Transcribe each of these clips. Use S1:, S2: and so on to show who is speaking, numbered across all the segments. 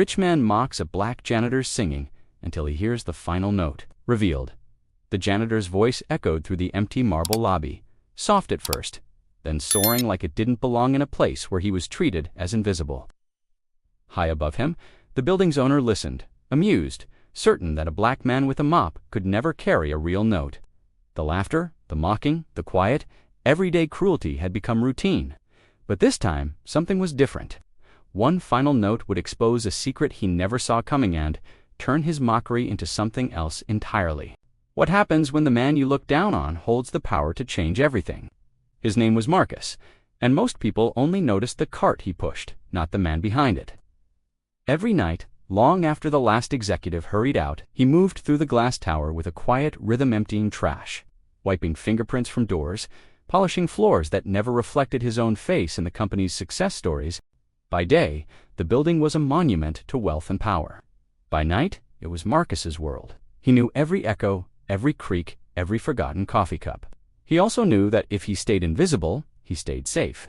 S1: Rich man mocks a black janitor's singing until he hears the final note. Revealed. The janitor's voice echoed through the empty marble lobby, soft at first, then soaring like it didn't belong in a place where he was treated as invisible. High above him, the building's owner listened, amused, certain that a black man with a mop could never carry a real note. The laughter, the mocking, the quiet, everyday cruelty had become routine. But this time, something was different. One final note would expose a secret he never saw coming and turn his mockery into something else entirely. What happens when the man you look down on holds the power to change everything? His name was Marcus, and most people only noticed the cart he pushed, not the man behind it. Every night, long after the last executive hurried out, he moved through the glass tower with a quiet rhythm, emptying trash, wiping fingerprints from doors, polishing floors that never reflected his own face in the company's success stories. By day, the building was a monument to wealth and power. By night, it was Marcus's world. He knew every echo, every creak, every forgotten coffee cup. He also knew that if he stayed invisible, he stayed safe.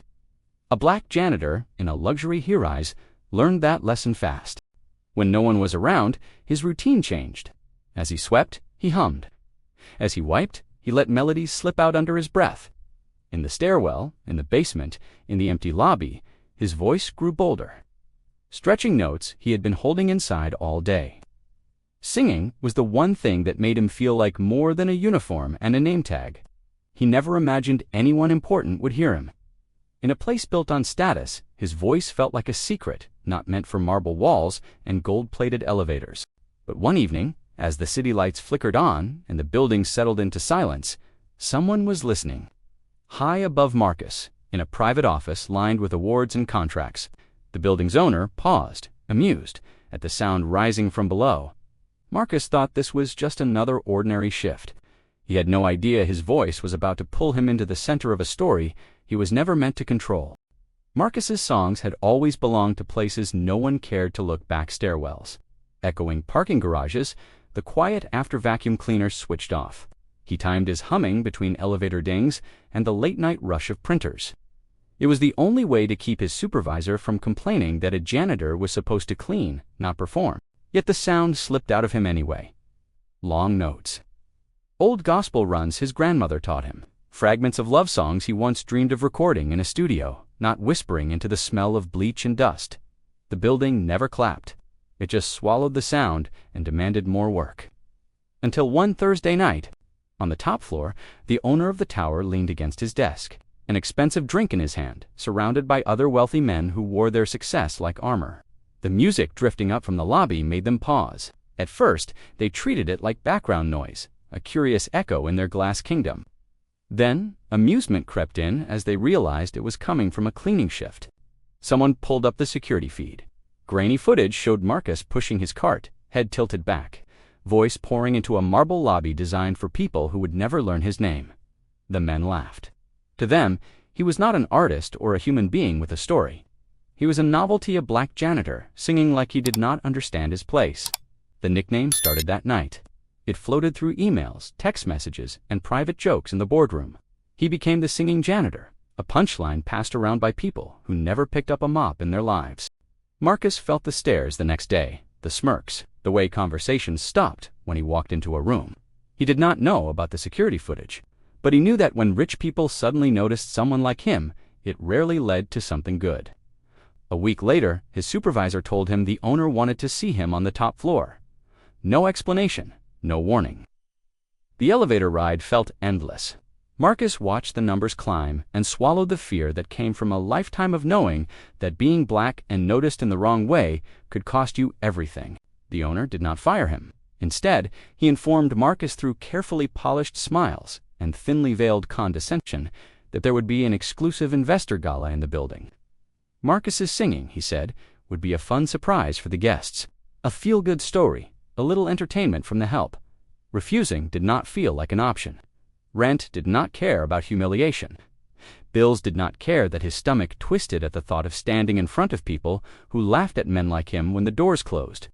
S1: A black janitor in a luxury high-rise learned that lesson fast. When no one was around, his routine changed. As he swept, he hummed. As he wiped, he let melodies slip out under his breath. In the stairwell, in the basement, in the empty lobby, his voice grew bolder, stretching notes he had been holding inside all day. Singing was the one thing that made him feel like more than a uniform and a name tag. He never imagined anyone important would hear him. In a place built on status, his voice felt like a secret, not meant for marble walls and gold-plated elevators. But one evening, as the city lights flickered on and the building settled into silence, someone was listening. High above Marcus, in a private office lined with awards and contracts, the building's owner paused, amused, at the sound rising from below. Marcus thought this was just another ordinary shift. He had no idea his voice was about to pull him into the center of a story he was never meant to control. Marcus's songs had always belonged to places no one cared to look back: stairwells, echoing parking garages, the quiet after vacuum cleaner switched off. He timed his humming between elevator dings and the late-night rush of printers. It was the only way to keep his supervisor from complaining that a janitor was supposed to clean, not perform. Yet the sound slipped out of him anyway. Long notes. Old gospel runs his grandmother taught him. Fragments of love songs he once dreamed of recording in a studio, not whispering into the smell of bleach and dust. The building never clapped. It just swallowed the sound and demanded more work. Until one Thursday night, on the top floor, the owner of the tower leaned against his desk, an expensive drink in his hand, surrounded by other wealthy men who wore their success like armor. The music drifting up from the lobby made them pause. At first, they treated it like background noise, a curious echo in their glass kingdom. Then, amusement crept in as they realized it was coming from a cleaning shift. Someone pulled up the security feed. Grainy footage showed Marcus pushing his cart, head tilted back, voice pouring into a marble lobby designed for people who would never learn his name. The men laughed. To them, he was not an artist or a human being with a story. He was a novelty, a black janitor, singing like he did not understand his place. The nickname started that night. It floated through emails, text messages, and private jokes in the boardroom. He became the singing janitor, a punchline passed around by people who never picked up a mop in their lives. Marcus felt the stares the next day, the smirks, the way conversations stopped when he walked into a room. He did not know about the security footage, but he knew that when rich people suddenly noticed someone like him, it rarely led to something good. A week later, his supervisor told him the owner wanted to see him on the top floor. No explanation, no warning. The elevator ride felt endless. Marcus watched the numbers climb and swallowed the fear that came from a lifetime of knowing that being black and noticed in the wrong way could cost you everything. The owner did not fire him. Instead, he informed Marcus through carefully polished smiles and thinly veiled condescension that there would be an exclusive investor gala in the building. Marcus's singing, he said, would be a fun surprise for the guests. A feel-good story, a little entertainment from the help. Refusing did not feel like an option. Rent did not care about humiliation. Bills did not care that his stomach twisted at the thought of standing in front of people who laughed at men like him when the doors closed.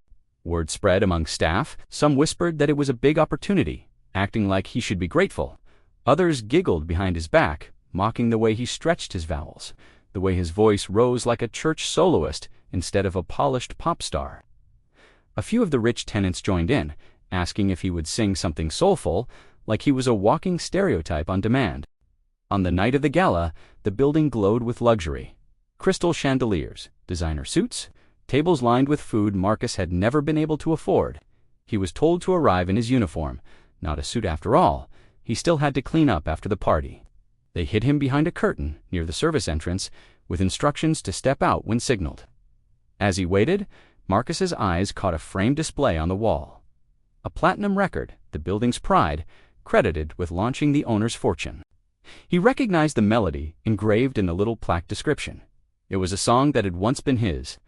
S1: Word spread among staff. Some whispered that it was a big opportunity, acting like he should be grateful. Others giggled behind his back, mocking the way he stretched his vowels, the way his voice rose like a church soloist instead of a polished pop star. A few of the rich tenants joined in, asking if he would sing something soulful, like he was a walking stereotype on demand. On the night of the gala, the building glowed with luxury. Crystal chandeliers, designer suits, tables lined with food Marcus had never been able to afford. He was told to arrive in his uniform, not a suit after all. He still had to clean up after the party. They hid him behind a curtain near the service entrance, with instructions to step out when signaled. As he waited, Marcus's eyes caught a framed display on the wall. A platinum record, the building's pride, credited with launching the owner's fortune. He recognized the melody engraved in the little plaque description. It was a song that had once been his,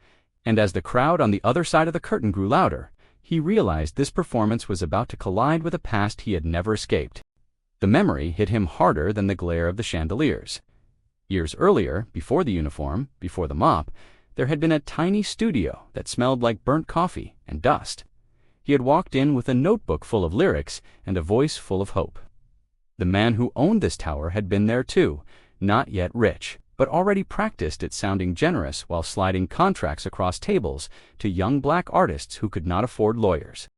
S1: and as the crowd on the other side of the curtain grew louder, he realized this performance was about to collide with a past he had never escaped. The memory hit him harder than the glare of the chandeliers. Years earlier, before the uniform, before the mop, there had been a tiny studio that smelled like burnt coffee and dust. He had walked in with a notebook full of lyrics and a voice full of hope. The man who owned this tower had been there too, not yet rich, but already practiced at sounding generous while sliding contracts across tables to young black artists who could not afford lawyers.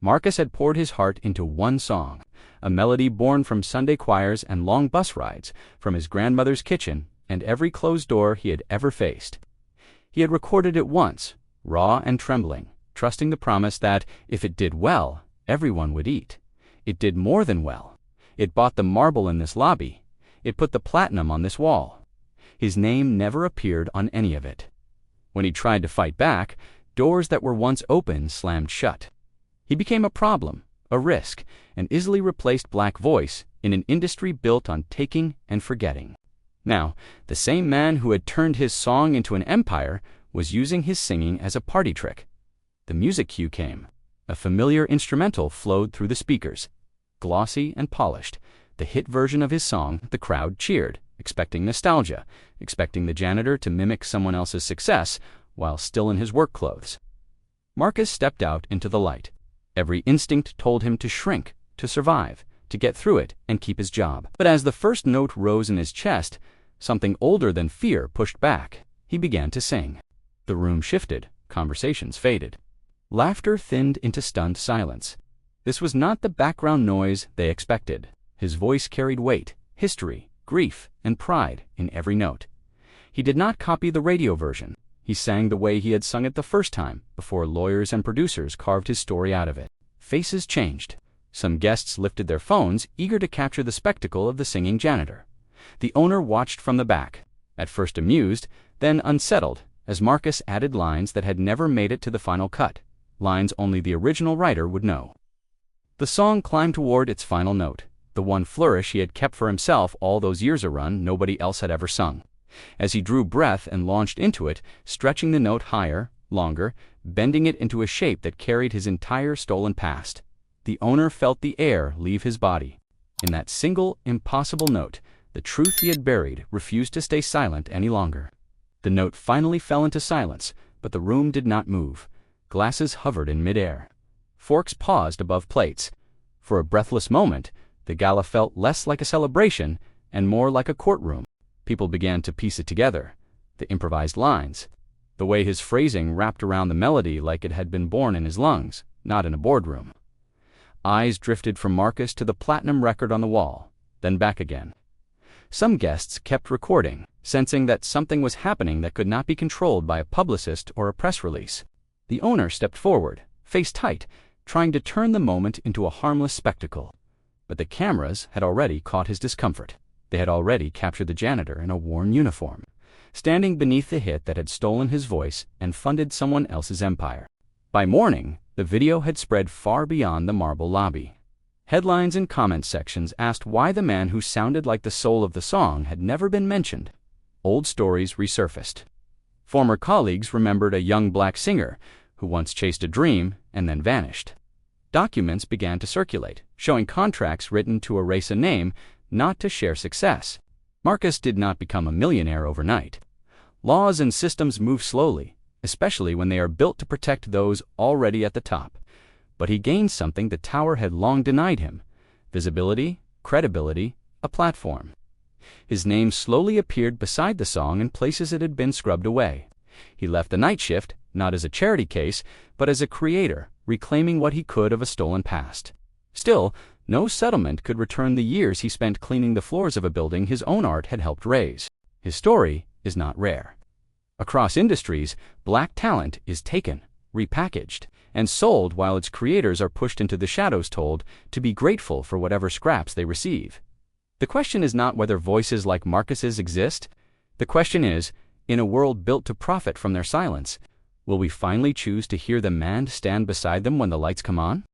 S1: Marcus had poured his heart into one song, a melody born from Sunday choirs and long bus rides, from his grandmother's kitchen and every closed door he had ever faced. He had recorded it once, raw and trembling, trusting the promise that, if it did well, everyone would eat. It did more than well. It bought the marble in this lobby. It put the platinum on this wall. His name never appeared on any of it. When he tried to fight back, doors that were once open slammed shut. He became a problem, a risk, an easily replaced black voice in an industry built on taking and forgetting. Now, the same man who had turned his song into an empire was using his singing as a party trick. The music cue came. A familiar instrumental flowed through the speakers. Glossy and polished, the hit version of his song, the crowd cheered, expecting nostalgia, expecting the janitor to mimic someone else's success while still in his work clothes. Marcus stepped out into the light. Every instinct told him to shrink, to survive, to get through it and keep his job. But as the first note rose in his chest, something older than fear pushed back. He began to sing. The room shifted, conversations faded. Laughter thinned into stunned silence. This was not the background noise they expected. His voice carried weight, history, grief, and pride in every note. He did not copy the radio version. He sang the way he had sung it the first time, before lawyers and producers carved his story out of it. Faces changed. Some guests lifted their phones, eager to capture the spectacle of the singing janitor. The owner watched from the back, at first amused, then unsettled, as Marcus added lines that had never made it to the final cut, lines only the original writer would know. The song climbed toward its final note, the one flourish he had kept for himself all those years arun nobody else had ever sung. As he drew breath and launched into it, stretching the note higher, longer, bending it into a shape that carried his entire stolen past, the owner felt the air leave his body. In that single, impossible note, the truth he had buried refused to stay silent any longer. The note finally fell into silence, but the room did not move. Glasses hovered in midair. Forks paused above plates. For a breathless moment, the gala felt less like a celebration and more like a courtroom. People began to piece it together. The improvised lines, the way his phrasing wrapped around the melody like it had been born in his lungs, not in a boardroom. Eyes drifted from Marcus to the platinum record on the wall, then back again. Some guests kept recording, sensing that something was happening that could not be controlled by a publicist or a press release. The owner stepped forward, face tight, trying to turn the moment into a harmless spectacle. But the cameras had already caught his discomfort. They had already captured the janitor in a worn uniform, standing beneath the hit that had stolen his voice and funded someone else's empire. By morning, the video had spread far beyond the marble lobby. Headlines and comment sections asked why the man who sounded like the soul of the song had never been mentioned. Old stories resurfaced. Former colleagues remembered a young black singer who once chased a dream and then vanished. Documents began to circulate, showing contracts written to erase a name, not to share success. Marcus did not become a millionaire overnight. Laws and systems move slowly, especially when they are built to protect those already at the top. But he gained something the tower had long denied him: visibility, credibility, a platform. His name slowly appeared beside the song in places it had been scrubbed away. He left the night shift, not as a charity case, but as a creator, reclaiming what he could of a stolen past. Still, no settlement could return the years he spent cleaning the floors of a building his own art had helped raise. His story is not rare. Across industries, black talent is taken, repackaged, and sold while its creators are pushed into the shadows, told to be grateful for whatever scraps they receive. The question is not whether voices like Marcus's exist. The question is, in a world built to profit from their silence, will we finally choose to hear them and stand beside them when the lights come on?